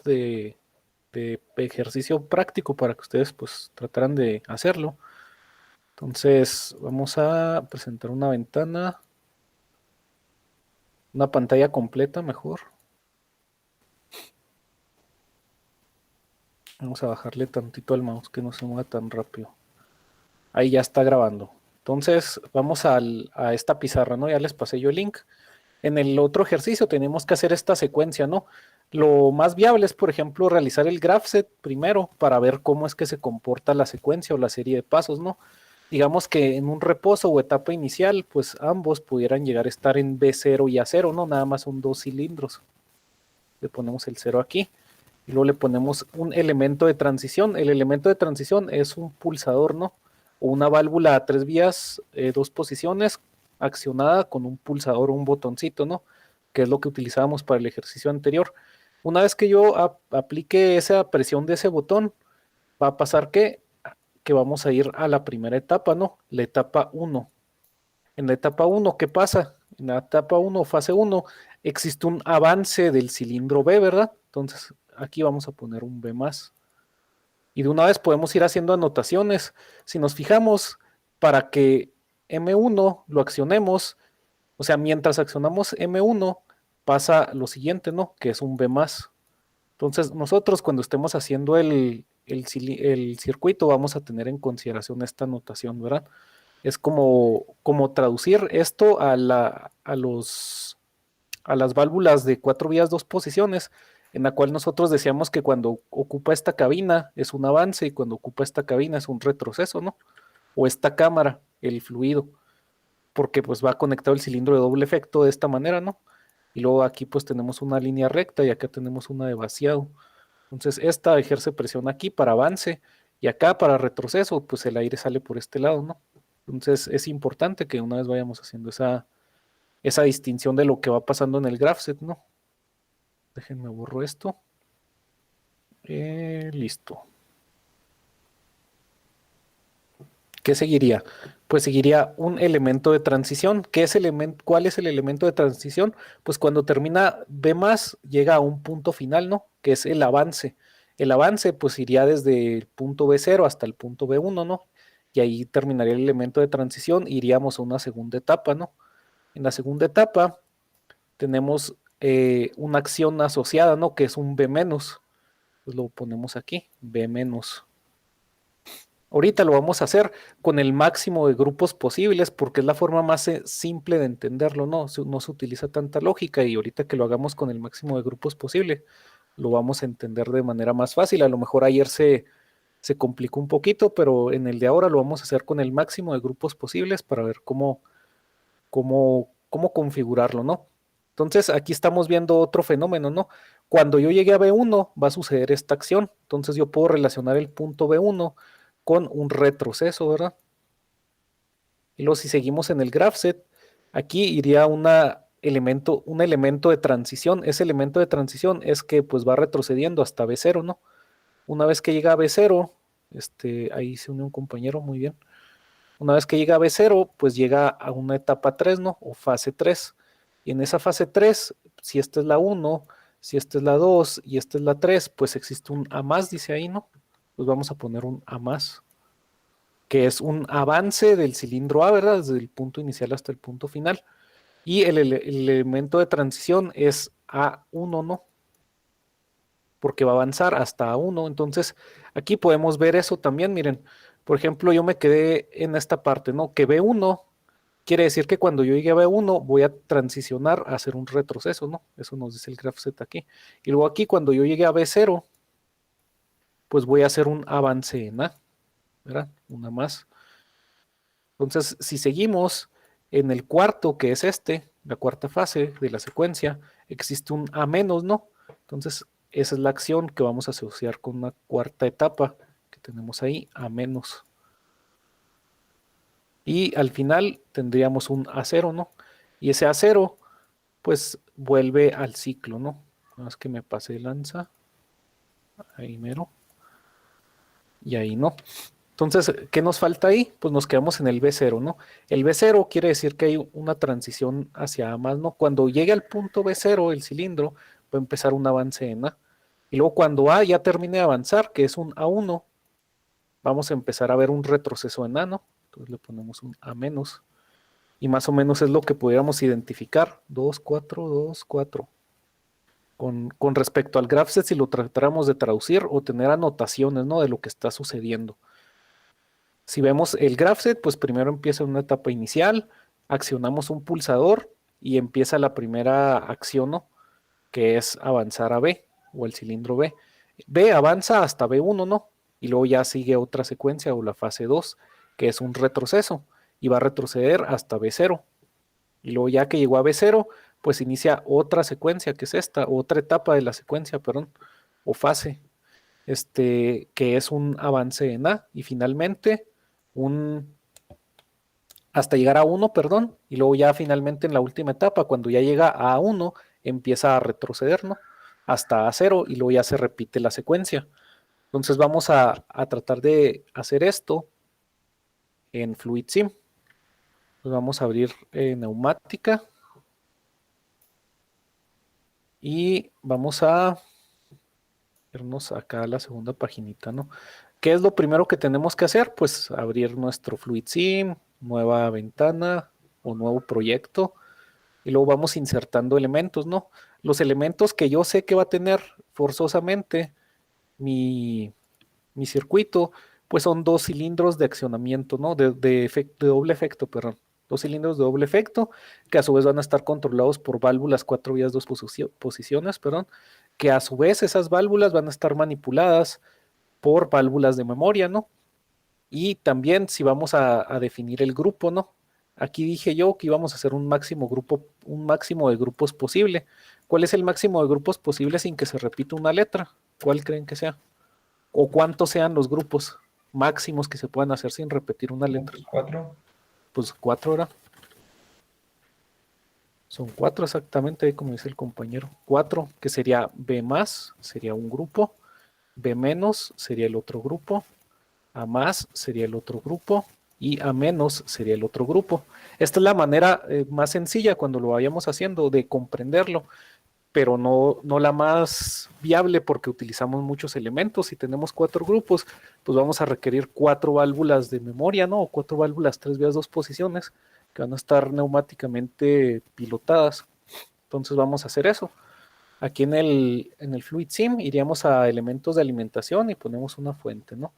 de ejercicio práctico para que ustedes pues trataran de hacerlo. Entonces vamos a presentar una ventana, una pantalla completa mejor. Vamos a bajarle tantito al mouse que no se mueva tan rápido. Ahí ya está grabando. Entonces vamos a esta pizarra, ¿no? Ya les pasé yo el link. En el otro ejercicio tenemos que hacer esta secuencia, ¿no? Lo más viable es, por ejemplo, realizar el graph set primero para ver cómo es que se comporta la secuencia o la serie de pasos, ¿no? Digamos que en un reposo o etapa inicial, pues ambos pudieran llegar a estar en B0 y A0, ¿no? Nada más son dos cilindros. Le ponemos el 0 aquí y luego le ponemos un elemento de transición. El elemento de transición es un pulsador, ¿no? O una válvula a 3 vías, 2 posiciones, accionada con un pulsador o un botoncito, ¿no? Que es lo que utilizábamos para el ejercicio anterior. Una vez que yo aplique esa presión de ese botón, va a pasar que vamos a ir a la primera etapa, ¿no? La etapa 1. En la etapa 1, ¿qué pasa? En la etapa 1, fase 1, existe un avance del cilindro B, ¿verdad? Entonces, aquí vamos a poner un B más. Y de una vez podemos ir haciendo anotaciones. Si nos fijamos, para que M1 lo accionemos, o sea, mientras accionamos M1, pasa lo siguiente, ¿no? Que es un B más. Entonces, nosotros cuando estemos haciendo el circuito, vamos a tener en consideración esta notación, ¿verdad? Es como traducir esto a las válvulas de 4 vías, 2 posiciones, en la cual nosotros decíamos que cuando ocupa esta cabina es un avance y cuando ocupa esta cabina es un retroceso, ¿no? O esta cámara, el fluido, porque pues va conectado el cilindro de doble efecto de esta manera, ¿no? Y luego aquí pues tenemos una línea recta y acá tenemos una de vaciado. Entonces esta ejerce presión aquí para avance y acá para retroceso, pues el aire sale por este lado, ¿no? Entonces es importante que una vez vayamos haciendo esa distinción de lo que va pasando en el graph set, ¿no? Déjenme borro esto. Listo. ¿Qué seguiría? Pues seguiría un elemento de transición. ¿Cuál es el elemento de transición? Pues cuando termina B más, llega a un punto final, ¿no? Que es el avance. El avance pues iría desde el punto B0 hasta el punto B1, ¿no? Y ahí terminaría el elemento de transición, iríamos a una segunda etapa, ¿no? En la segunda etapa tenemos una acción asociada, ¿no? Que es un B menos. Pues lo ponemos aquí, B menos. Ahorita lo vamos a hacer con el máximo de grupos posibles porque es la forma más simple de entenderlo, ¿no? No se utiliza tanta lógica y ahorita que lo hagamos con el máximo de grupos posible, lo vamos a entender de manera más fácil. A lo mejor ayer se complicó un poquito, pero en el de ahora lo vamos a hacer con el máximo de grupos posibles para ver cómo configurarlo, ¿no? Entonces aquí estamos viendo otro fenómeno, ¿no? Cuando yo llegue a B1 va a suceder esta acción, entonces yo puedo relacionar el punto B1 con un retroceso, ¿verdad? Y luego si seguimos en el graph set, aquí iría un elemento de transición. Ese elemento de transición es que pues va retrocediendo hasta B0, ¿no? Una vez que llega a B0, ahí se unió un compañero, muy bien. Una vez que llega a B0, pues llega a una etapa 3, ¿no? O fase 3. Y en esa fase 3, si esta es la 1, si esta es la 2 y esta es la 3, pues existe un A más, dice ahí, ¿no? Pues vamos a poner un A más, que es un avance del cilindro A, ¿verdad? Desde el punto inicial hasta el punto final. Y el elemento de transición es A1, ¿no? Porque va a avanzar hasta A1. Entonces, aquí podemos ver eso también, miren. Por ejemplo, yo me quedé en esta parte, ¿no? Que B1 quiere decir que cuando yo llegue a B1 voy a transicionar a hacer un retroceso, ¿no? Eso nos dice el graph set aquí. Y luego aquí cuando yo llegue a B0, pues voy a hacer un avance en A, ¿verdad? Una más. Entonces, si seguimos en el cuarto, que es la cuarta fase de la secuencia, existe un A menos, ¿no? Entonces, esa es la acción que vamos a asociar con una cuarta etapa que tenemos ahí, A menos. Y al final tendríamos un A0, ¿no? Y ese A0, pues vuelve al ciclo, ¿no? Nada más que me pase lanza. Ahí mero. Y ahí no. Entonces, ¿qué nos falta ahí? Pues nos quedamos en el B0, ¿no? El B0 quiere decir que hay una transición hacia A más, ¿no? Cuando llegue al punto B0, el cilindro, va a empezar un avance en A. Y luego cuando A ya termine de avanzar, que es un A1, vamos a empezar a ver un retroceso enano. Entonces le ponemos un A menos. Y más o menos es lo que pudiéramos identificar. 2, 4, 2, 4. Con respecto al graph set, si lo tratáramos de traducir o tener anotaciones, ¿no? De lo que está sucediendo. Si vemos el graph set, pues primero empieza en una etapa inicial, accionamos un pulsador y empieza la primera acción, ¿no? Que es avanzar a B o el cilindro B. B avanza hasta B1, ¿no? Y luego ya sigue otra secuencia o la fase 2, que es un retroceso y va a retroceder hasta B0. Y luego ya que llegó a B0, pues inicia otra secuencia, que es esta, otra etapa de la secuencia, perdón, o fase, que es un avance en A. Y finalmente, un hasta llegar a 1, perdón, y luego ya finalmente en la última etapa, cuando ya llega a 1, empieza a retroceder, ¿no? Hasta a 0 y luego ya se repite la secuencia. Entonces vamos a tratar de hacer esto en FluidSim. Pues vamos a abrir neumática y vamos a irnos acá a la segunda paginita, ¿no? ¿Qué es lo primero que tenemos que hacer? Pues abrir nuestro FluidSim, nueva ventana o nuevo proyecto. Y luego vamos insertando elementos, ¿no? Los elementos que yo sé que va a tener forzosamente mi, mi circuito, pues son dos cilindros de accionamiento, ¿no? De doble efecto, perdón. Dos cilindros de doble efecto, que a su vez van a estar controlados por válvulas 4 vías 2 posiciones, perdón, que a su vez esas válvulas van a estar manipuladas por válvulas de memoria, ¿no? Y también si vamos a definir el grupo, ¿no? Aquí dije yo que íbamos a hacer un máximo grupo, un máximo de grupos posible. ¿Cuál es el máximo de grupos posible sin que se repita una letra? ¿Cuál creen que sea? ¿O cuántos sean los grupos máximos que se puedan hacer sin repetir una letra? Pues 4. Pues 4 era. Son 4 exactamente, como dice el compañero. 4, que sería B más, sería un grupo. B menos sería el otro grupo. A más sería el otro grupo y a menos sería el otro grupo. Esta es la manera más sencilla cuando lo vayamos haciendo de comprenderlo, pero no la más viable porque utilizamos muchos elementos. Si tenemos 4 grupos, pues vamos a requerir 4 válvulas de memoria, ¿no? O 4 válvulas 3 vías 2 posiciones que van a estar neumáticamente pilotadas. Entonces vamos a hacer eso. Aquí en el Fluid Sim iríamos a elementos de alimentación y ponemos una fuente, ¿no?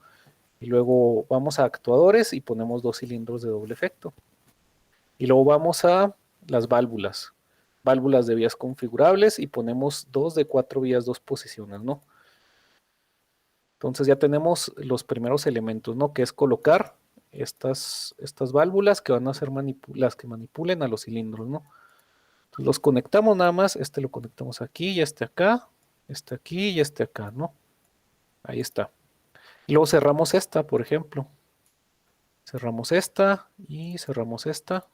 Y luego vamos a actuadores y ponemos 2 cilindros de doble efecto. Y luego vamos a las válvulas. Válvulas de vías configurables y ponemos 2 de 4 vías 2 posiciones, ¿no? Entonces ya tenemos los primeros elementos, ¿no? Que es colocar estas válvulas que van a ser las que manipulen a los cilindros, ¿no? Entonces los conectamos nada más. Este lo conectamos aquí y este acá. Este aquí y este acá, ¿no? Ahí está. Y luego cerramos esta, por ejemplo. Cerramos esta y cerramos esta.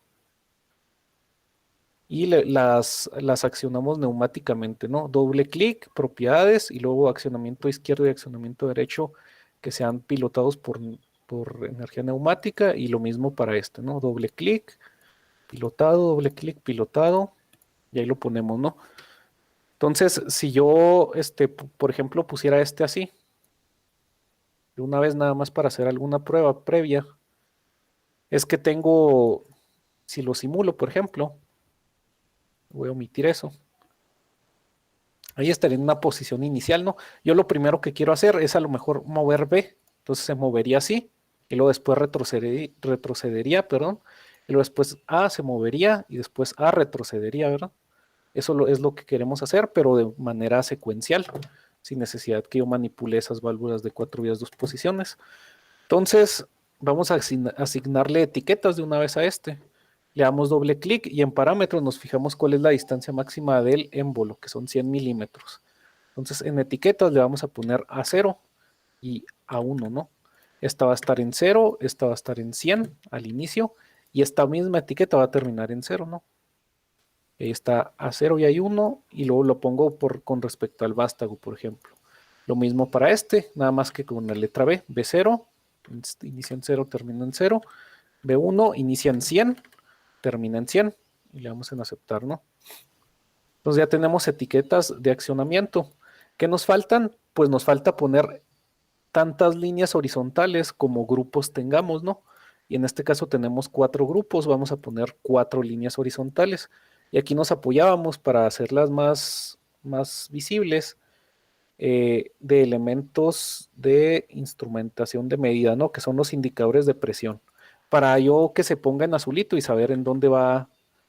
Y las accionamos neumáticamente, ¿no? Doble clic, propiedades y luego accionamiento izquierdo y accionamiento derecho que sean pilotados por energía neumática y lo mismo para este, ¿no? Doble clic, pilotado, doble clic, pilotado y ahí lo ponemos, ¿no? Entonces, si yo, por ejemplo, pusiera este así, de una vez nada más para hacer alguna prueba previa, es que tengo, si lo simulo, por ejemplo, voy a omitir eso. Ahí estaría en una posición inicial, ¿no? Yo lo primero que quiero hacer es a lo mejor mover B. Entonces se movería así. Y luego después retrocedería, perdón. Y luego después A se movería y después A retrocedería, ¿verdad? Eso es lo que queremos hacer, pero de manera secuencial, sin necesidad que yo manipule esas válvulas de 4 vías, 2 posiciones. Entonces, vamos a asignarle etiquetas de una vez a este. Le damos doble clic y en parámetros nos fijamos cuál es la distancia máxima del émbolo, que son 100 milímetros. Entonces, en etiquetas le vamos a poner a 0 y a 1, ¿no? Esta va a estar en 0, esta va a estar en 100 al inicio y esta misma etiqueta va a terminar en 0, ¿no? Ahí está a 0 y hay 1 y luego lo pongo con respecto al vástago, por ejemplo. Lo mismo para este, nada más que con la letra B, B0, inicia en 0, termina en 0, B1 inicia en 100, termina en 100 y le damos en aceptar, ¿no? Entonces ya tenemos etiquetas de accionamiento. ¿Qué nos faltan? Pues nos falta poner tantas líneas horizontales como grupos tengamos, ¿no? Y en este caso tenemos 4 grupos, vamos a poner 4 líneas horizontales. Y aquí nos apoyábamos para hacerlas más visibles de elementos de instrumentación de medida, ¿no? Que son los indicadores de presión. Para yo que se ponga en azulito y saber en dónde va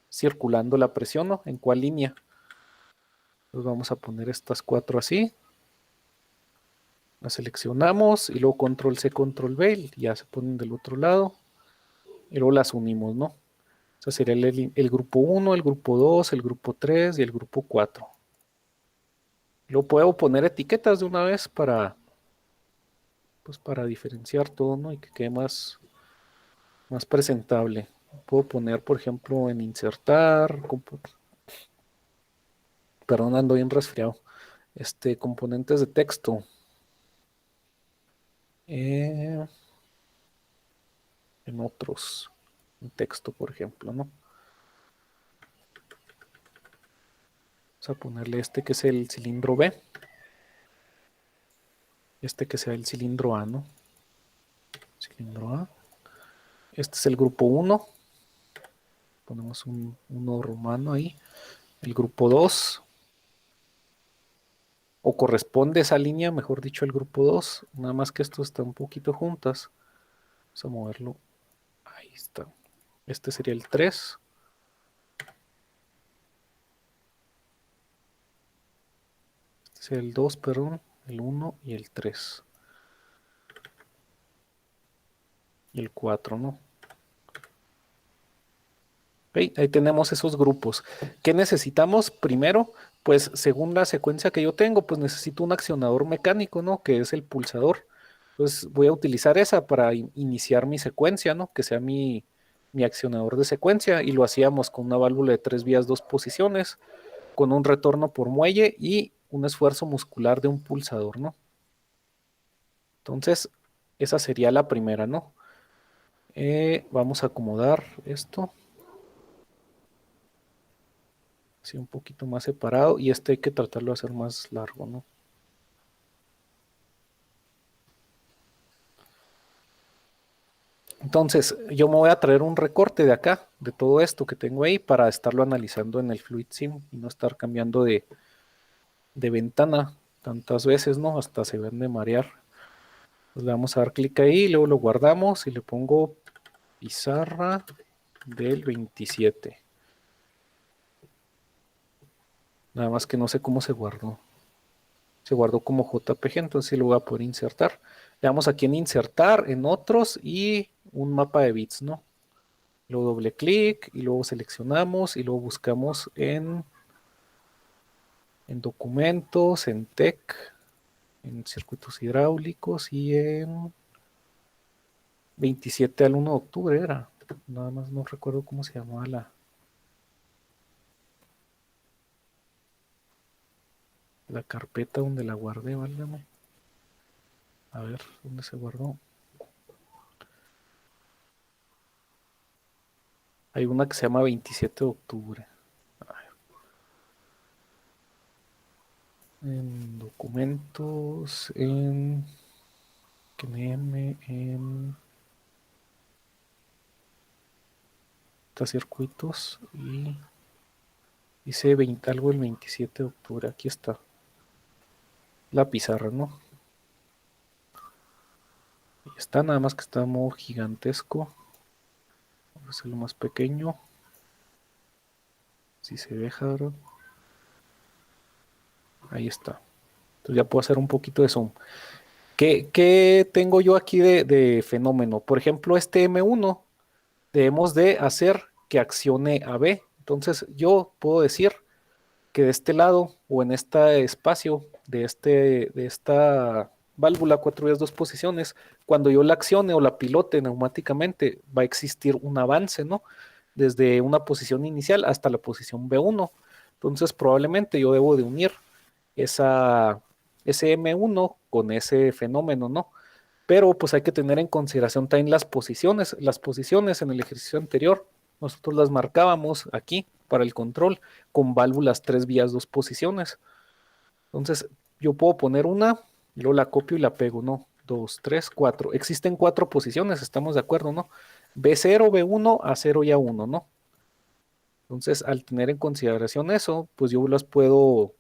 circulando la presión, ¿no? En cuál línea. Entonces vamos a poner estas 4 así. Las seleccionamos y luego control C, control V, y ya se ponen del otro lado. Y luego las unimos, ¿no? O sea, sería el grupo 1, el grupo 2, el grupo 3 y el grupo 4. Luego puedo poner etiquetas de una vez pues para diferenciar todo, ¿no? Y que quede más presentable. Puedo poner, por ejemplo, en insertar, perdón, ando bien resfriado. Componentes de texto. En otros, en texto, por ejemplo, ¿no? Vamos a ponerle que es el cilindro B. Que sea el cilindro A, ¿no? Cilindro A. Este es el grupo 1. Ponemos un 1 romano ahí. El grupo 2. O corresponde esa línea, mejor dicho, el grupo 2. Nada más que esto está un poquito juntas. Vamos a moverlo. Ahí está. Este sería el 3. Este sería el 2, perdón. El 1 y el 3. Y el 4, ¿no? Okay, ahí tenemos esos grupos. ¿Qué necesitamos? Primero, pues según la secuencia que yo tengo, pues necesito un accionador mecánico, ¿no? Que es el pulsador. Entonces voy a utilizar esa para iniciar mi secuencia, ¿no? Que sea mi accionador de secuencia. Y lo hacíamos con una válvula de 3 vías, 2 posiciones, con un retorno por muelle y un esfuerzo muscular de un pulsador, ¿no? Entonces, esa sería la primera, ¿no? Vamos a acomodar esto. Así un poquito más separado. Y hay que tratarlo de hacer más largo, ¿no? Entonces, yo me voy a traer un recorte de acá, de todo esto que tengo ahí, para estarlo analizando en el Fluid Sim y no estar cambiando de ventana tantas veces, ¿no? Hasta se ven de marear. Pues le vamos a dar clic ahí, luego lo guardamos y le pongo pizarra del 27. Nada más que no sé cómo se guardó. Se guardó como JPG, entonces sí lo voy a poder insertar. Le damos aquí en insertar, en otros y un mapa de bits, ¿no? Luego doble clic y luego seleccionamos y luego buscamos en documentos, en tech, en circuitos hidráulicos y en 27 al 1 de octubre era. Nada más no recuerdo cómo se llamaba la carpeta donde la guardé, válgame. A ver, ¿dónde se guardó? Hay una que se llama 27 de octubre. En documentos, en circuitos y dice 20 algo el 27 de octubre. Aquí está la pizarra, ¿no? Y está nada más que está en modo gigantesco. Vamos a hacerlo más pequeño. Si se deja, ¿verdad? Ahí está. Entonces ya puedo hacer un poquito de zoom. ¿Qué tengo yo aquí de fenómeno? Por ejemplo, este M1 debemos de hacer que accione a B. Entonces yo puedo decir que de este lado o en este espacio de esta válvula 4 vías 2 posiciones, cuando yo la accione o la pilote neumáticamente, va a existir un avance, ¿no? Desde una posición inicial hasta la posición B1. Entonces probablemente yo debo de unir ese M1 con ese fenómeno, ¿no? Pero pues hay que tener en consideración también las posiciones. Las posiciones en el ejercicio anterior, nosotros las marcábamos aquí para el control con válvulas 3 vías 2 posiciones. Entonces, yo puedo poner una, y luego la copio y la pego, ¿no? 2, 3, 4. Existen 4 posiciones, estamos de acuerdo, ¿no? B0, B1, A0 y A1, ¿no? Entonces, al tener en consideración eso, pues yo las puedo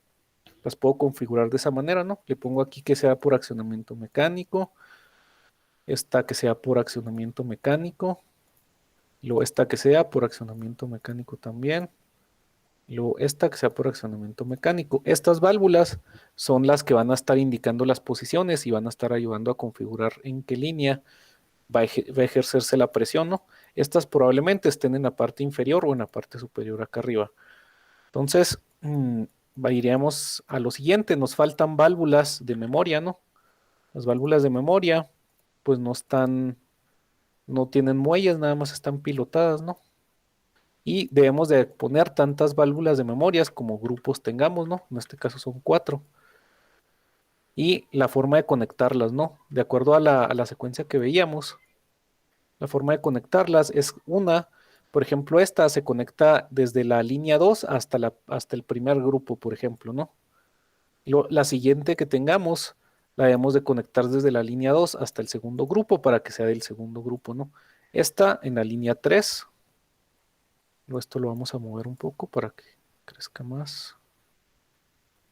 configurar de esa manera, ¿no? Le pongo aquí que sea por accionamiento mecánico, esta que sea por accionamiento mecánico, luego esta que sea por accionamiento mecánico también, luego esta que sea por accionamiento mecánico. Estas válvulas son las que van a estar indicando las posiciones y van a estar ayudando a configurar en qué línea va a ejercerse la presión, ¿no? Estas probablemente estén en la parte inferior o en la parte superior acá arriba. Entonces, iríamos a lo siguiente, nos faltan válvulas de memoria, ¿no? Las válvulas de memoria, pues no tienen muelles, nada más están pilotadas, ¿no? Y debemos de poner tantas válvulas de memorias como grupos tengamos, ¿no? En este caso son 4. Y la forma de conectarlas, ¿no? De acuerdo a la secuencia que veíamos, la forma de conectarlas es una, por ejemplo, esta se conecta desde la línea 2 hasta el primer grupo, por ejemplo, ¿no? La siguiente que tengamos, la debemos de conectar desde la línea 2 hasta el segundo grupo para que sea del segundo grupo, ¿no? Esta en la línea 3, esto lo vamos a mover un poco para que crezca más.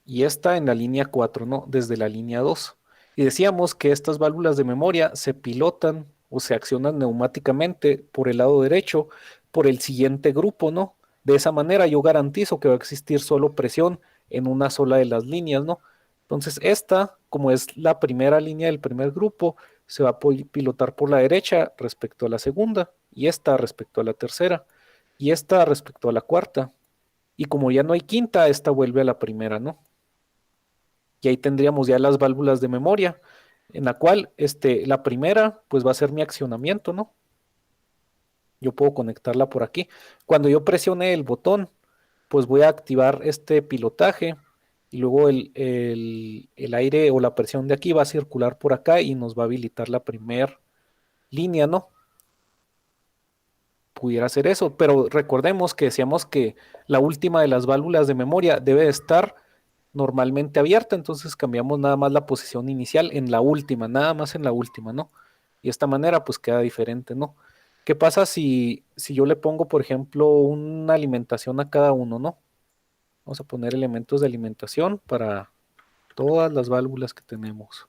Y esta en la línea 4, ¿no? Desde la línea 2. Y decíamos que estas válvulas de memoria se pilotan o se accionan neumáticamente por el lado derecho por el siguiente grupo, ¿no? De esa manera yo garantizo que va a existir solo presión en una sola de las líneas, ¿no? Entonces esta, como es la primera línea del primer grupo, se va a pilotar por la derecha respecto a la segunda, y esta respecto a la tercera, y esta respecto a la cuarta. Y como ya no hay quinta, esta vuelve a la primera, ¿no? Y ahí tendríamos ya las válvulas de memoria, en la cual la primera pues va a ser mi accionamiento, ¿no? Yo puedo conectarla por aquí. Cuando yo presione el botón, pues voy a activar este pilotaje y luego el aire o la presión de aquí va a circular por acá y nos va a habilitar la primera línea, ¿no? Pudiera ser eso, pero recordemos que decíamos que la última de las válvulas de memoria debe de estar normalmente abierta, entonces cambiamos nada más la posición inicial en la última, nada más en la última, ¿no? Y de esta manera pues queda diferente, ¿no? ¿Qué pasa si yo le pongo, por ejemplo, una alimentación a cada uno, ¿no? Vamos a poner elementos de alimentación para todas las válvulas que tenemos.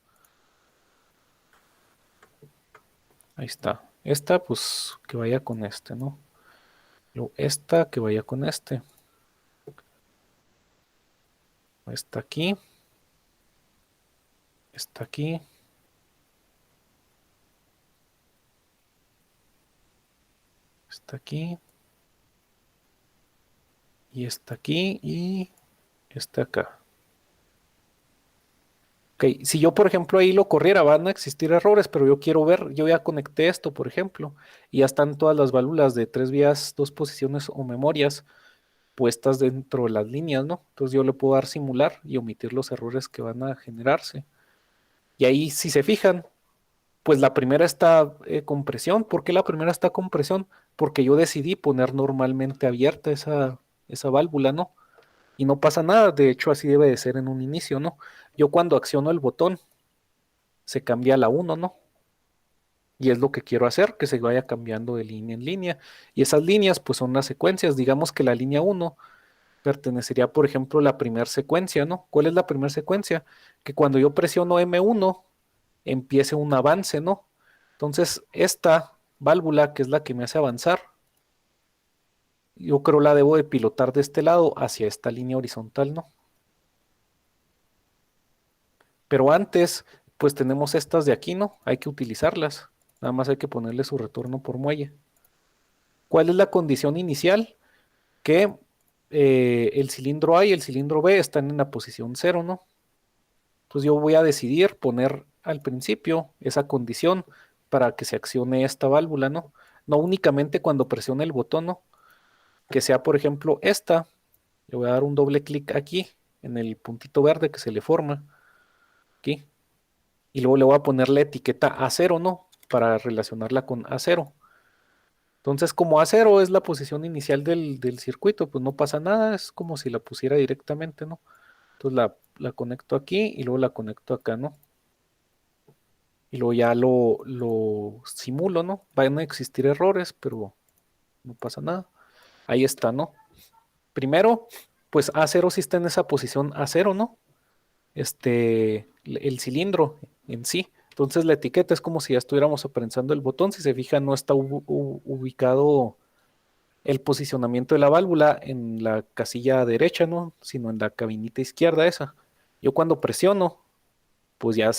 Ahí está. Esta pues que vaya con este, ¿no? Luego esta que vaya con este. Esta aquí. Esta aquí. Esta aquí. Y esta aquí. Y esta acá. Ok, si yo, por ejemplo, ahí lo corriera, van a existir errores, pero yo quiero ver, yo ya conecté esto, por ejemplo, y ya están todas las válvulas de 3 vías, 2 posiciones o memorias puestas dentro de las líneas, ¿no? Entonces yo le puedo dar simular y omitir los errores que van a generarse. Y ahí, si se fijan, pues la primera está con presión. ¿Por qué la primera está con presión? Porque yo decidí poner normalmente abierta esa válvula, ¿no? Y no pasa nada, de hecho así debe de ser en un inicio, ¿no? Yo cuando acciono el botón, se cambia a la uno, ¿no? Y es lo que quiero hacer, que se vaya cambiando de línea en línea. Y esas líneas, pues son las secuencias. Digamos que la línea uno pertenecería, por ejemplo, a la primera secuencia, ¿no? ¿Cuál es la primera secuencia? Que cuando yo presiono M1, empiece un avance, ¿no? Entonces, esta válvula, que es la que me hace avanzar, yo creo la debo de pilotar de este lado hacia esta línea horizontal, ¿no? Pero antes, pues tenemos estas de aquí, ¿no? Hay que utilizarlas. Nada más hay que ponerle su retorno por muelle. ¿Cuál es la condición inicial? Que el cilindro A y el cilindro B están en la posición cero, ¿no? Entonces yo voy a decidir poner al principio esa condición para que se accione esta válvula, ¿no? No únicamente cuando presione el botón, ¿no? Que sea, por ejemplo, esta. Le voy a dar un doble clic aquí, en el puntito verde que se le forma, aquí. Y luego le voy a poner la etiqueta A0, ¿no? Para relacionarla con A0. Entonces, como A0 es la posición inicial del circuito, pues no pasa nada, es como si la pusiera directamente, ¿no? Entonces la conecto aquí y luego la conecto acá, ¿no? Y luego ya lo simulo, ¿no? Van a existir errores, pero no pasa nada. Ahí está, ¿no? Primero, pues A0 sí está en esa posición A0, ¿no? El cilindro en sí. Entonces la etiqueta es como si ya estuviéramos prensando el botón. Si se fijan, no está ubicado el posicionamiento de la válvula en la casilla derecha, ¿no? Sino en la cabinita izquierda esa. Yo cuando presiono, pues ya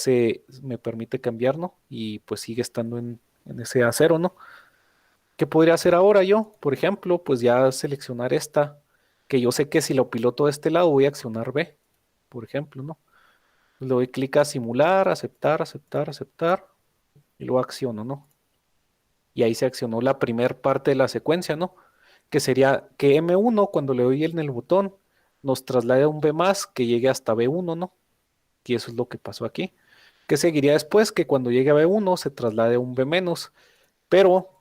me permite cambiar, ¿no? Y pues sigue estando en ese A0, ¿no? ¿Qué podría hacer ahora yo? Por ejemplo, pues ya seleccionar esta, que yo sé que si lo piloto de este lado voy a accionar B, por ejemplo, ¿no? Le doy clic a simular, aceptar, aceptar, aceptar, y luego acciono, ¿no? Y ahí se accionó la primera parte de la secuencia, ¿no? Que sería que M1, cuando le doy en el botón, nos traslade a un B más que llegue hasta B1, ¿no? Y eso es lo que pasó aquí. ¿Qué seguiría después? Que cuando llegue a B1 se traslade a un B menos. Pero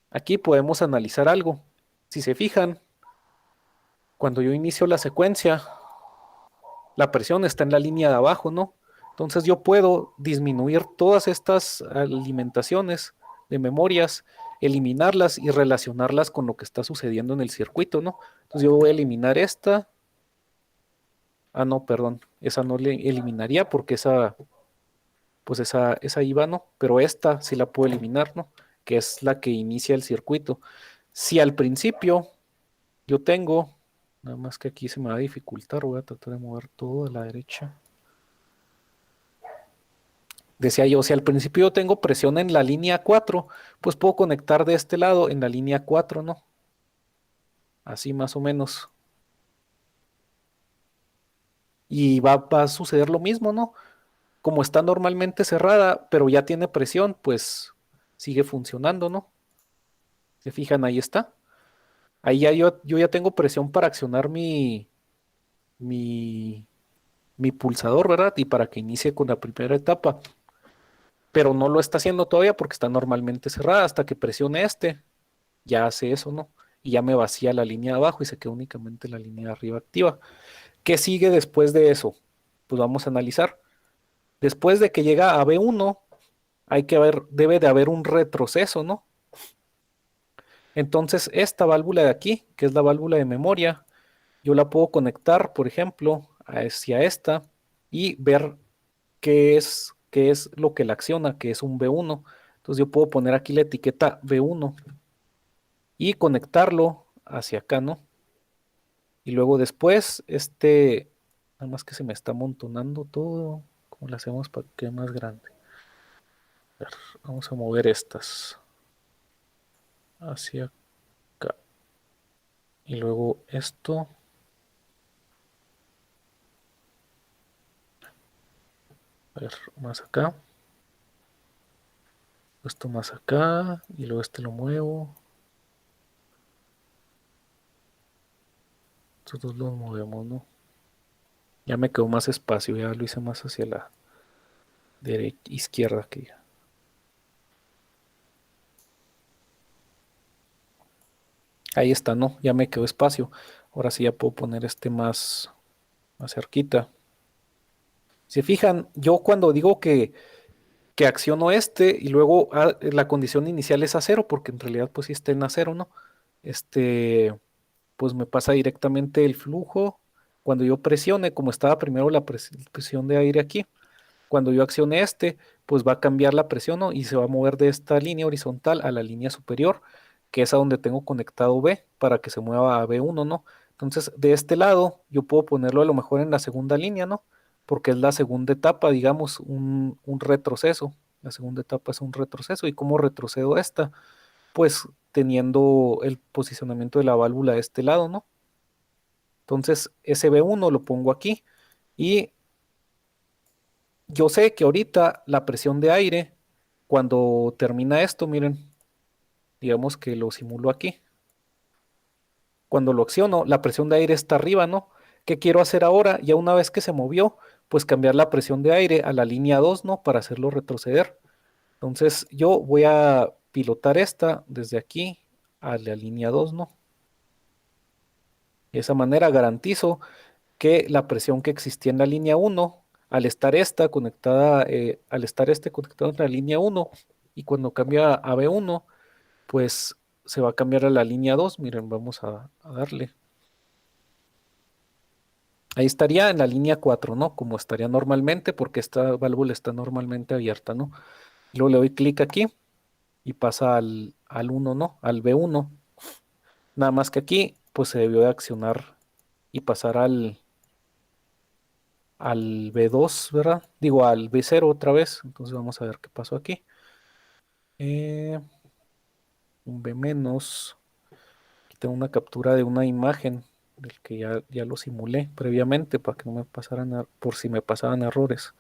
aquí podemos analizar algo. Si se fijan, cuando yo inicio la secuencia, la presión está en la línea de abajo, ¿no? Entonces yo puedo disminuir todas estas alimentaciones de memorias, eliminarlas y relacionarlas con lo que está sucediendo en el circuito, ¿no? Entonces yo voy a eliminar esta. Ah, no, perdón. Esa no le eliminaría porque pues esa iba, ¿no? Pero esta sí la puedo eliminar, ¿no? Que es la que inicia el circuito. Si al principio yo tengo, nada más que aquí se me va a dificultar, voy a tratar de mover todo a la derecha. Decía yo, si al principio yo tengo presión en la línea 4, pues puedo conectar de este lado en la línea 4, ¿no? Así más o menos. Y va a suceder lo mismo, ¿no? Como está normalmente cerrada, pero ya tiene presión, pues sigue funcionando, ¿no? Se fijan, ahí está. Ahí ya yo ya tengo presión para accionar mi, mi pulsador, ¿verdad? Y para que inicie con la primera etapa. Pero no lo está haciendo todavía porque está normalmente cerrada. Hasta que presione ya hace eso, ¿no? Y ya me vacía la línea de abajo y se queda únicamente la línea de arriba activa. ¿Qué sigue después de eso? Pues vamos a analizar. Después de que llega a B1, debe de haber un retroceso, ¿no? Entonces, esta válvula de aquí, que es la válvula de memoria, yo la puedo conectar, por ejemplo, hacia esta y ver qué es lo que la acciona, que es un B1. Entonces yo puedo poner aquí la etiqueta B1 y conectarlo hacia acá, ¿no? Y luego después, nada más que se me está amontonando todo. ¿Cómo lo hacemos para que quede más grande? A ver, vamos a mover estas hacia acá. Y luego esto, a ver, más acá. Esto más acá. Y luego este lo muevo. Estos dos los movemos, ¿no? Ya me quedó más espacio, ya lo hice más hacia la derecha, izquierda que ya. Ahí está, ¿no? Ya me quedó espacio. Ahora sí ya puedo poner más cerquita. Si fijan, yo cuando digo que acciono y luego la condición inicial es a cero, porque en realidad pues sí está en a cero, ¿no? Pues me pasa directamente el flujo. Cuando yo presione, como estaba primero la presión de aire aquí, cuando yo accione pues va a cambiar la presión, ¿no? Y se va a mover de esta línea horizontal a la línea superior, que es a donde tengo conectado B, para que se mueva a B1, ¿no? Entonces, de este lado, yo puedo ponerlo a lo mejor en la segunda línea, ¿no? Porque es la segunda etapa, digamos, un retroceso. La segunda etapa es un retroceso. ¿Y cómo retrocedo esta? Pues teniendo el posicionamiento de la válvula de este lado, ¿no? Entonces, ese B1 lo pongo aquí y yo sé que ahorita la presión de aire, cuando termina esto, miren, digamos que lo simulo aquí. Cuando lo acciono, la presión de aire está arriba, ¿no? ¿Qué quiero hacer ahora? Ya una vez que se movió, pues cambiar la presión de aire a la línea 2, ¿no? Para hacerlo retroceder. Entonces yo voy a pilotar esta desde aquí a la línea 2, ¿no? De esa manera garantizo que la presión que existía en la línea 1, al estar esta conectada, al estar este conectado en la línea 1, y cuando cambia a B1, pues se va a cambiar a la línea 2. Miren, vamos a darle. Ahí estaría en la línea 4, ¿no? Como estaría normalmente, porque esta válvula está normalmente abierta, ¿no? Luego le doy clic aquí y pasa al 1, ¿no? Al B1. Nada más que aquí, pues se debió de accionar y pasar al B2, ¿verdad? Digo, al B0 otra vez. Entonces vamos a ver qué pasó aquí. Eh, un B menos. Aquí tengo una captura de una imagen del que ya lo simulé previamente para que no me pasaran, por si me pasaban errores.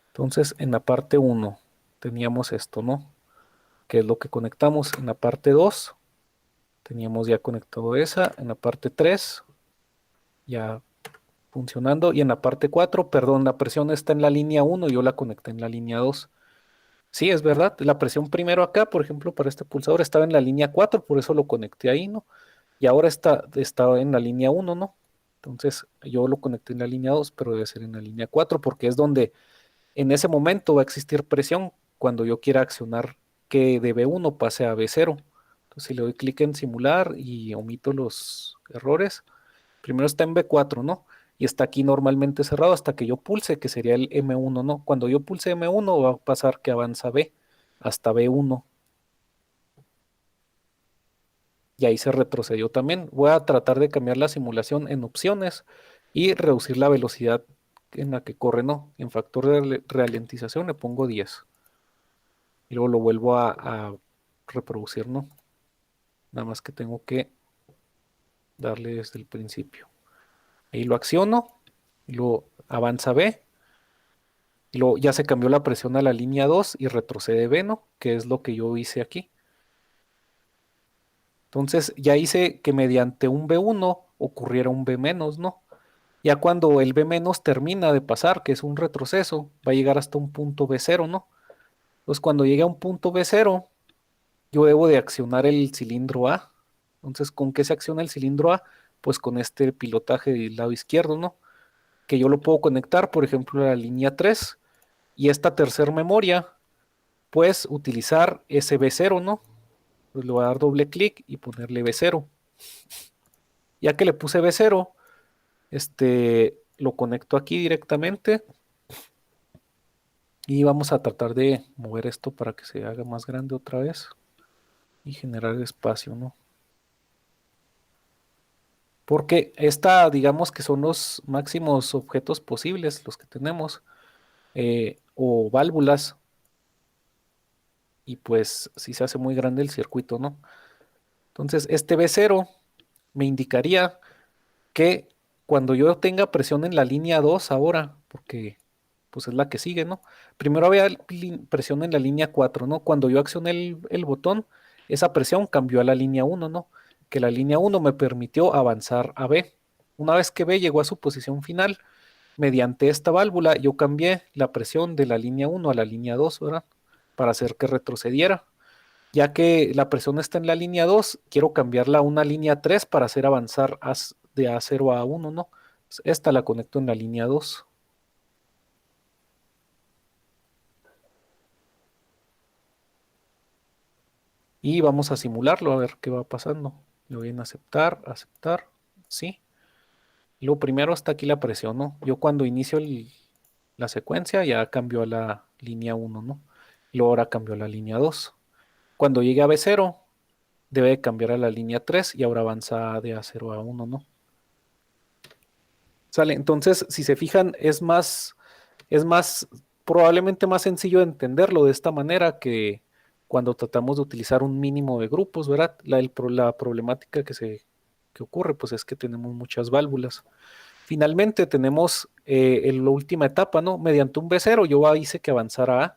Entonces, en la parte 1 teníamos esto, ¿no? Que es lo que conectamos. En la parte 2 teníamos ya conectado esa. En la parte 3 ya funcionando. Y en la parte 4, perdón, la presión está en la línea 1 y yo la conecté en la línea 2. Sí, es verdad. La presión primero acá, por ejemplo, para este pulsador estaba en la línea 4, por eso lo conecté ahí, ¿no? Y ahora está en la línea 1, ¿no? Entonces yo lo conecté en la línea 2, pero debe ser en la línea 4 porque es donde en ese momento va a existir presión cuando yo quiera accionar que de B1 pase a B0. Entonces si le doy clic en simular y omito los errores, primero está en B4, ¿no? Y está aquí normalmente cerrado hasta que yo pulse, que sería el M1, ¿no? Cuando yo pulse M1 va a pasar que avanza B hasta B1 y ahí se retrocedió también. Voy a tratar de cambiar la simulación en opciones y reducir la velocidad en la que corre, ¿no? En factor de ralentización le pongo 10 y luego lo vuelvo a reproducir, ¿no? Nada más que tengo que darle desde el principio. Ahí lo acciono y luego avanza B. Y luego ya se cambió la presión a la línea 2 y retrocede B, ¿no? Que es lo que yo hice aquí. Entonces ya hice que mediante un B1 ocurriera un B menos, ¿no? Ya cuando el B menos termina de pasar, que es un retroceso, va a llegar hasta un punto B0, ¿no? Entonces cuando llegue a un punto B0, yo debo de accionar el cilindro A. Entonces, ¿con qué se acciona el cilindro A? Pues con este pilotaje del lado izquierdo, ¿no? Que yo lo puedo conectar, por ejemplo, a la línea 3 y esta tercera memoria, pues utilizar ese B0, ¿no? Pues le voy a dar doble clic y ponerle B0. Ya que le puse B0, lo conecto aquí directamente y vamos a tratar de mover esto para que se haga más grande otra vez y generar espacio, ¿no? Porque esta, digamos que son los máximos objetos posibles, los que tenemos, o válvulas, y pues si se hace muy grande el circuito, ¿no? Entonces, este B0 me indicaría que cuando yo tenga presión en la línea 2 ahora, porque pues es la que sigue, ¿no? Primero había presión en la línea 4, ¿no? Cuando yo accioné el botón, esa presión cambió a la línea 1, ¿no? Que la línea 1 me permitió avanzar a B. Una vez que B llegó a su posición final, mediante esta válvula yo cambié la presión de la línea 1 a la línea 2, ¿verdad? Para hacer que retrocediera. Ya que la presión está en la línea 2, quiero cambiarla a una línea 3 para hacer avanzar de A0 a 1, ¿no? Esta la conecto en la línea 2. Y vamos a simularlo a ver qué va pasando. Le doy en aceptar, aceptar, sí. Lo primero está aquí la presión, ¿no? Yo cuando inicio la secuencia ya cambió a la línea 1, ¿no? Y luego ahora cambió a la línea 2. Cuando llegue a B0, debe de cambiar a la línea 3 y ahora avanza de A0 a 1, ¿no? Sale, entonces, si se fijan, es más, probablemente más sencillo de entenderlo de esta manera que cuando tratamos de utilizar un mínimo de grupos, ¿verdad? La problemática que ocurre, pues es que tenemos muchas válvulas. Finalmente tenemos la última etapa, ¿no? Mediante un B0 yo hice que avanzara A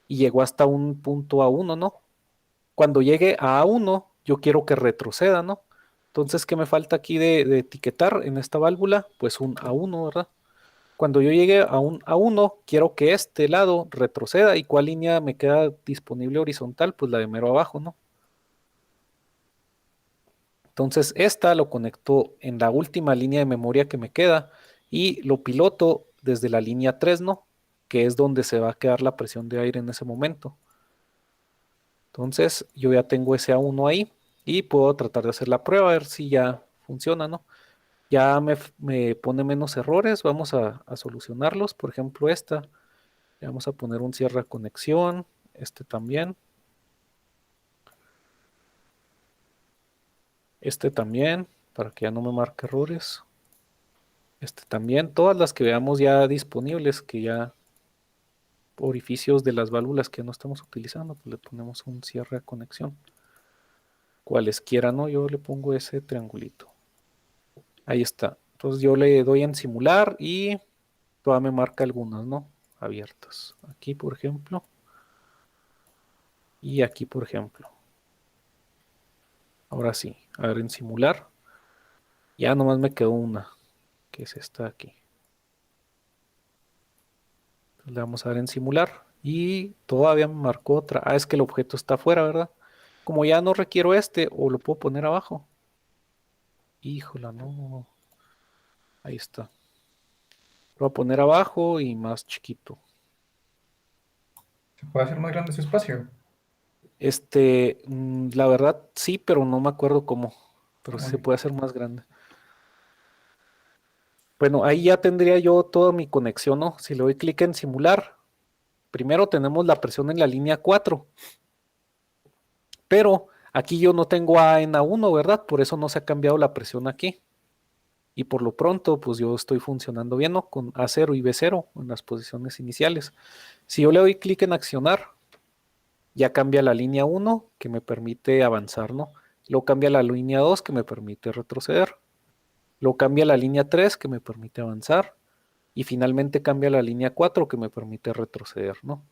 y llegó hasta un punto A1, ¿no? Cuando llegue a A1, yo quiero que retroceda, ¿no? Entonces, ¿qué me falta aquí de etiquetar en esta válvula? Pues un A1, ¿verdad? Cuando yo llegue a un A1, quiero que este lado retroceda. ¿Y cuál línea me queda disponible horizontal? Pues la de mero abajo, ¿no? Entonces, esta lo conecto en la última línea de memoria que me queda y lo piloto desde la línea 3, ¿no? Que es donde se va a quedar la presión de aire en ese momento. Entonces, yo ya tengo ese A1 ahí y puedo tratar de hacer la prueba a ver si ya funciona, ¿no? Ya me pone menos errores, vamos a solucionarlos. Por ejemplo, esta, le vamos a poner un cierre de conexión, este también, este también, para que ya no me marque errores. Este también, todas las que veamos ya disponibles, que ya orificios de las válvulas que no estamos utilizando, pues le ponemos un cierre de conexión. Cualesquiera, ¿no? Yo le pongo ese triangulito. Ahí está. Entonces yo le doy en simular y todavía me marca algunas, ¿no? Abiertas. Aquí, por ejemplo. Y aquí, por ejemplo. Ahora sí, a ver en simular. Ya nomás me quedó una, que es esta de aquí. Entonces le vamos a ver en simular. Y todavía me marcó otra. Ah, es que el objeto está afuera, ¿verdad? Como ya no requiero este, o lo puedo poner abajo. Híjola, no. Ahí está. Lo voy a poner abajo y más chiquito. ¿Se puede hacer más grande ese espacio? La verdad sí, pero no me acuerdo cómo. Pero sí se Uy, puede hacer más grande. Bueno, ahí ya tendría yo toda mi conexión, ¿no? Si le doy clic en simular, primero tenemos la presión en la línea 4, pero aquí yo no tengo A en A1, ¿verdad? Por eso no se ha cambiado la presión aquí. Y por lo pronto, pues yo estoy funcionando bien, ¿no? Con A0 y B0 en las posiciones iniciales. Si yo le doy clic en accionar, ya cambia la línea 1 que me permite avanzar, ¿no? Luego cambia la línea 2 que me permite retroceder. Luego cambia la línea 3 que me permite avanzar. Y finalmente cambia la línea 4 que me permite retroceder, ¿no?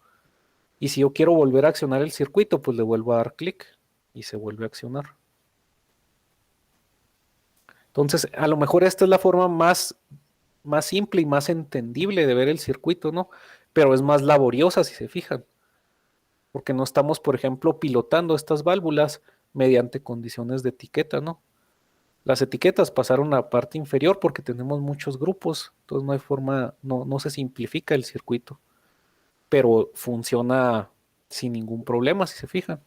Y si yo quiero volver a accionar el circuito, pues le vuelvo a dar clic y se vuelve a accionar. Entonces, a lo mejor esta es la forma más simple y más entendible de ver el circuito, ¿no? Pero es más laboriosa si se fijan, porque no estamos, por ejemplo, pilotando estas válvulas mediante condiciones de etiqueta, ¿no? Las etiquetas pasaron a la parte inferior porque tenemos muchos grupos, entonces no hay forma, no se simplifica el circuito, pero funciona sin ningún problema, si se fijan.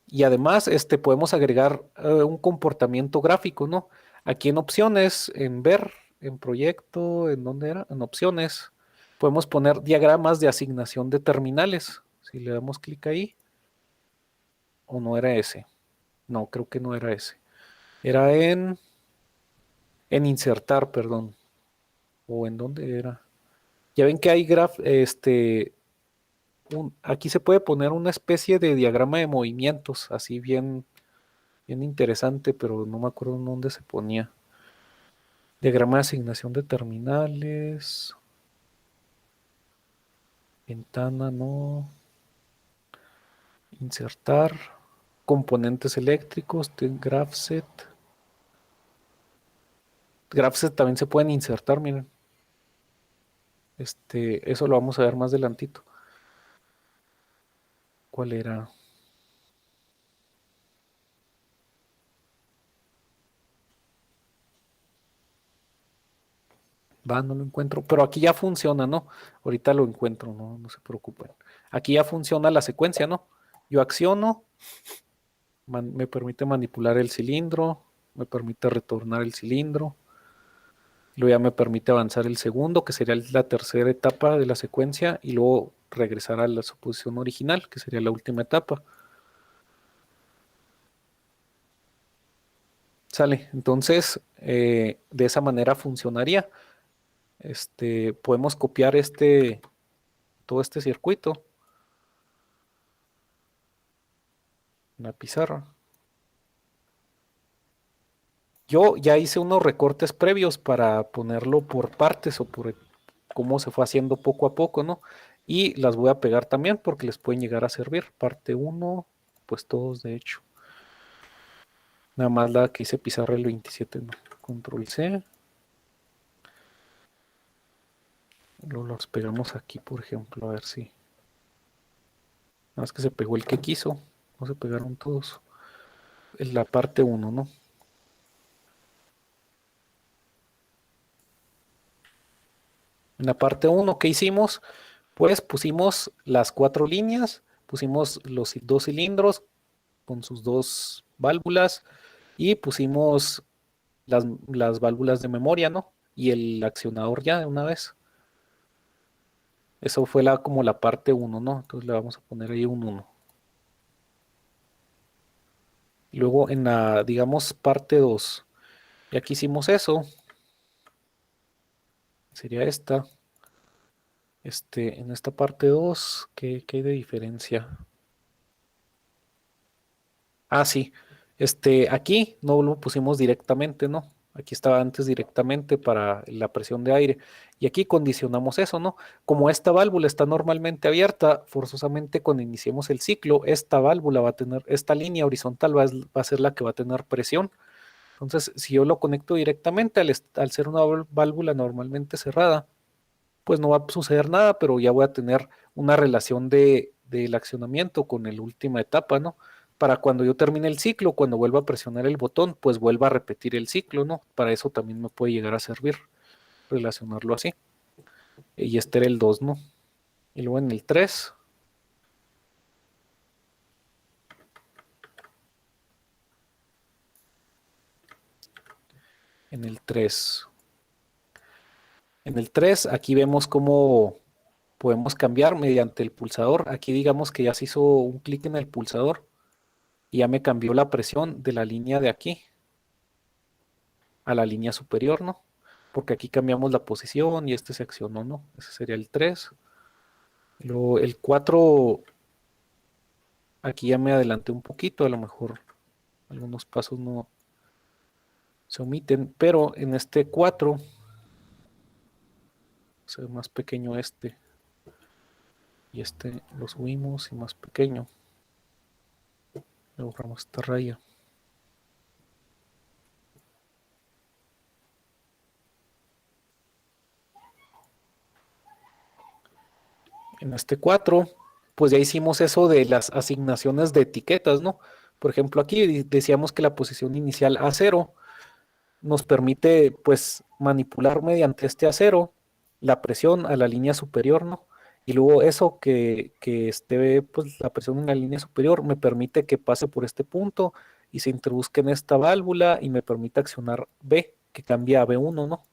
Y además, podemos agregar un comportamiento gráfico, ¿no? Aquí en opciones, en ver, en proyecto, ¿en dónde era? En opciones, podemos poner diagramas de asignación de terminales. Si le damos clic ahí, o no era ese. No, creo que no era ese. Era en insertar, perdón. ¿O en dónde era? Ya ven que hay aquí se puede poner una especie de diagrama de movimientos, así bien interesante, pero no me acuerdo en dónde se ponía. Diagrama de asignación de terminales. Ventana, no. Insertar. Componentes eléctricos. GraphSet. GraphSet también se pueden insertar, miren. Eso lo vamos a ver más adelantito. ¿Cuál era? Va, no lo encuentro. Pero aquí ya funciona, ¿no? Ahorita lo encuentro, no se preocupen. Aquí ya funciona la secuencia, ¿no? Yo acciono, me permite manipular el cilindro, me permite retornar el cilindro. Luego ya me permite avanzar el segundo, que sería la tercera etapa de la secuencia, y luego regresar a la suposición original, que sería la última etapa. Sale. Entonces, de esa manera funcionaría. Podemos copiar todo este circuito en la pizarra. Yo ya hice unos recortes previos para ponerlo por partes o por cómo se fue haciendo poco a poco, ¿no? Y las voy a pegar también porque les pueden llegar a servir. Parte uno, pues todos de hecho. Nada más la que hice pizarra el 27, ¿no? Control C. Luego los pegamos aquí, por ejemplo, a ver si. Nada más que se pegó el que quiso. No se pegaron todos. en la parte 1, ¿no? En la parte 1, ¿qué hicimos? Pues pusimos las 4 líneas, pusimos los 2 cilindros con sus 2 válvulas y pusimos las válvulas de memoria, ¿no? Y el accionador ya de una vez. Eso fue como la parte 1, ¿no? Entonces le vamos a poner ahí un 1. Luego en la, digamos, parte 2, ya que hicimos eso, sería esta. En esta parte 2, ¿qué hay de diferencia? Ah, sí. Aquí no lo pusimos directamente, ¿no? Aquí estaba antes directamente para la presión de aire. Y aquí condicionamos eso, ¿no? Como esta válvula está normalmente abierta, forzosamente cuando iniciemos el ciclo, esta válvula va a tener, esta línea horizontal va a ser la que va a tener presión. Entonces, si yo lo conecto directamente al ser una válvula normalmente cerrada, pues no va a suceder nada, pero ya voy a tener una relación del accionamiento con la última etapa, ¿no? Para cuando yo termine el ciclo, cuando vuelva a presionar el botón, pues vuelva a repetir el ciclo, ¿no? Para eso también me puede llegar a servir relacionarlo así. Y este era el 2, ¿no? Y luego en el 3, en el 3, en el 3, aquí vemos cómo podemos cambiar mediante el pulsador. Aquí digamos que ya se hizo un clic en el pulsador y ya me cambió la presión de la línea de aquí a la línea superior, ¿no? Porque aquí cambiamos la posición y este se accionó, ¿no? Ese sería el 3. Luego el 4, aquí ya me adelanté un poquito, a lo mejor algunos pasos no se omiten, pero en este 4, se ve más pequeño y lo subimos y más pequeño. Le borramos esta raya. En este 4, pues ya hicimos eso de las asignaciones de etiquetas, ¿no? Por ejemplo, aquí decíamos que la posición inicial A0 nos permite pues manipular mediante este acero la presión a la línea superior, ¿no? Y luego eso que esté pues la presión en la línea superior me permite que pase por este punto y se introduzca en esta válvula y me permite accionar B, que cambia a B1, ¿no?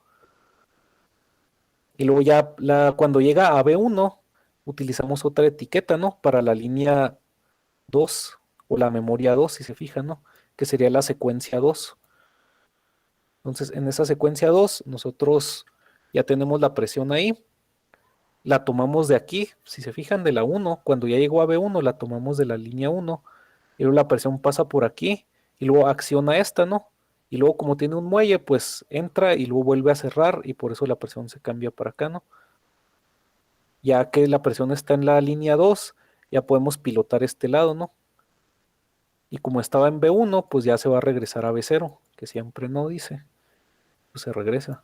Y luego ya cuando llega a B1 utilizamos otra etiqueta, ¿no? Para la línea 2 o la memoria 2, si se fijan, ¿no? Que sería la secuencia 2. Entonces, en esa secuencia 2, nosotros ya tenemos la presión ahí, la tomamos de aquí, si se fijan, de la 1, cuando ya llegó a B1, la tomamos de la línea 1, y luego la presión pasa por aquí, y luego acciona esta, ¿no? Y luego como tiene un muelle, pues entra y luego vuelve a cerrar, y por eso la presión se cambia para acá, ¿no? Ya que la presión está en la línea 2, ya podemos pilotar este lado, ¿no? Y como estaba en B1, pues ya se va a regresar a B0, que siempre no dice, pues se regresa.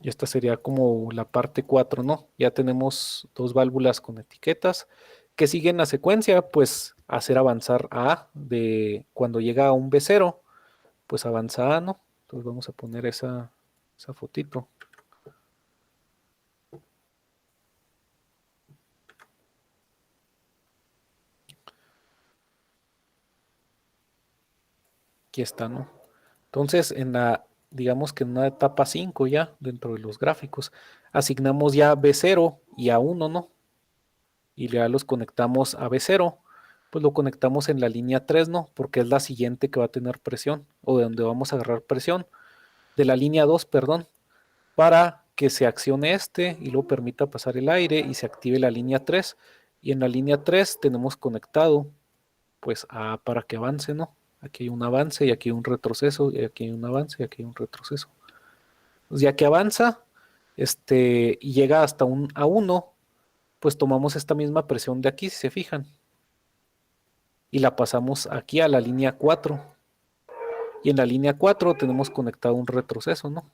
Y esta sería como la parte 4, ¿no? Ya tenemos dos válvulas con etiquetas que siguen la secuencia, pues hacer avanzar a A de cuando llega a un B0, pues avanza A, ¿no? Entonces vamos a poner esa fotito. Aquí está, ¿no? Entonces, digamos que en una etapa 5 ya, dentro de los gráficos, asignamos ya B0 y A1, ¿no? Y ya los conectamos a B0, pues lo conectamos en la línea 3, ¿no? Porque es la siguiente que va a tener presión, o de donde vamos a agarrar presión, de la línea 2, perdón, para que se accione y luego permita pasar el aire y se active la línea 3. Y en la línea 3 tenemos conectado, pues, para que avance, ¿no? Aquí hay un avance y aquí hay un retroceso, y aquí hay un avance y aquí hay un retroceso. Pues ya que avanza, y llega hasta un A1, pues tomamos esta misma presión de aquí, si se fijan, y la pasamos aquí a la línea 4. Y en la línea 4 tenemos conectado un retroceso, ¿no?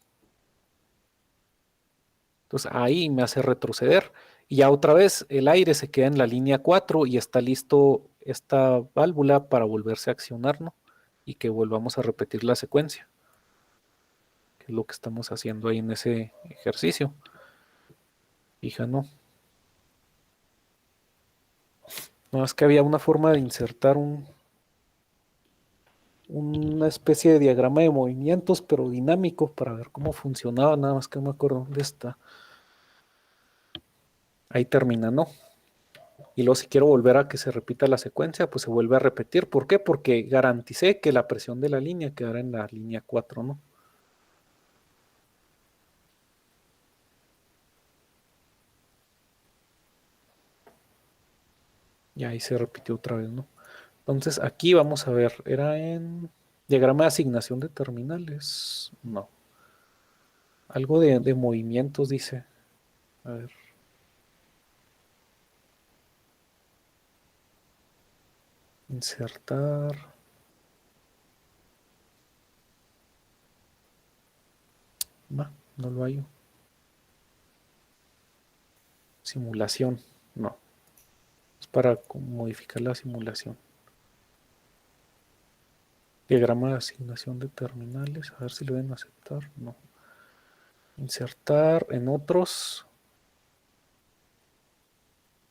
Entonces ahí me hace retroceder. Y ya otra vez el aire se queda en la línea 4 y está listo esta válvula para volverse a accionar, ¿no? Y que volvamos a repetir la secuencia, que es lo que estamos haciendo ahí en ese ejercicio. Fija, ¿no? No, es que había una forma de insertar una especie de diagrama de movimientos, pero dinámico, para ver cómo funcionaba, nada más que no me acuerdo dónde está. Ahí termina, ¿no? Y luego si quiero volver a que se repita la secuencia, pues se vuelve a repetir. ¿Por qué? Porque garanticé que la presión de la línea quedara en la línea 4, ¿no? Y ahí se repitió otra vez, ¿no? Entonces aquí vamos a ver, era en diagrama de asignación de terminales. No. Algo de movimientos dice. A ver. Insertar. No lo hallo. Simulación. No. Es para modificar la simulación. Diagrama de asignación de terminales. A ver si lo deben aceptar. No. Insertar en otros.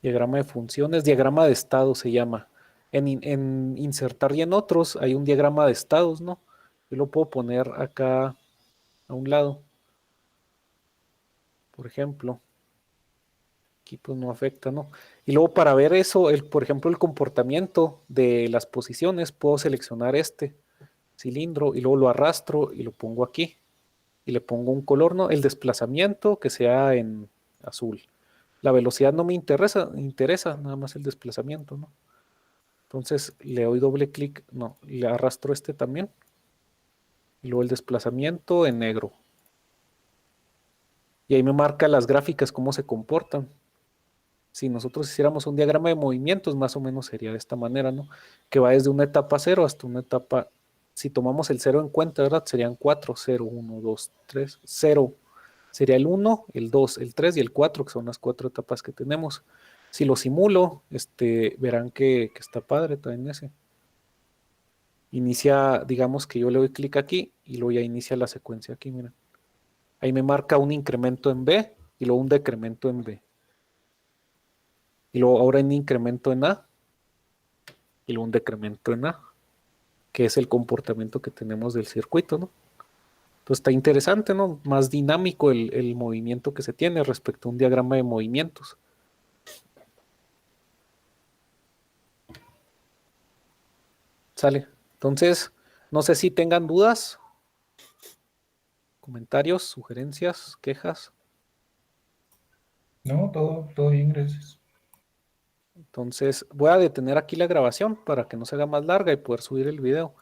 Diagrama de funciones. Diagrama de estados se llama. En insertar y en otros hay un diagrama de estados, ¿no? Yo lo puedo poner acá a un lado. Por ejemplo. Aquí pues no afecta, ¿no? Y luego para ver eso, por ejemplo, el comportamiento de las posiciones, puedo seleccionar este cilindro y luego lo arrastro y lo pongo aquí. Y le pongo un color, ¿no? El desplazamiento que sea en azul. La velocidad no me interesa nada más el desplazamiento, ¿no? Entonces le doy doble clic, no, le arrastro este también. Y luego el desplazamiento en negro. Y ahí me marca las gráficas, cómo se comportan. Si nosotros hiciéramos un diagrama de movimientos, más o menos sería de esta manera, ¿no? Que va desde una etapa cero hasta una etapa, si tomamos el cero en cuenta, ¿verdad? Serían 4, 0, 1, 2, 3, 0. Sería el 1, el 2, el 3 y el 4, que son las 4 etapas que tenemos. Si lo simulo, verán que está padre también ese. Inicia, digamos que yo le doy clic aquí y luego ya inicia la secuencia aquí, miren. Ahí me marca un incremento en B y luego un decremento en B. Y luego ahora un incremento en A y luego un decremento en A, que es el comportamiento que tenemos del circuito, ¿no? Entonces está interesante, ¿no? Más dinámico el movimiento que se tiene respecto a un diagrama de movimientos. Sale. Entonces, no sé si tengan dudas, comentarios, sugerencias, quejas. No, todo bien, gracias. Entonces, voy a detener aquí la grabación para que no se haga más larga y poder subir el video.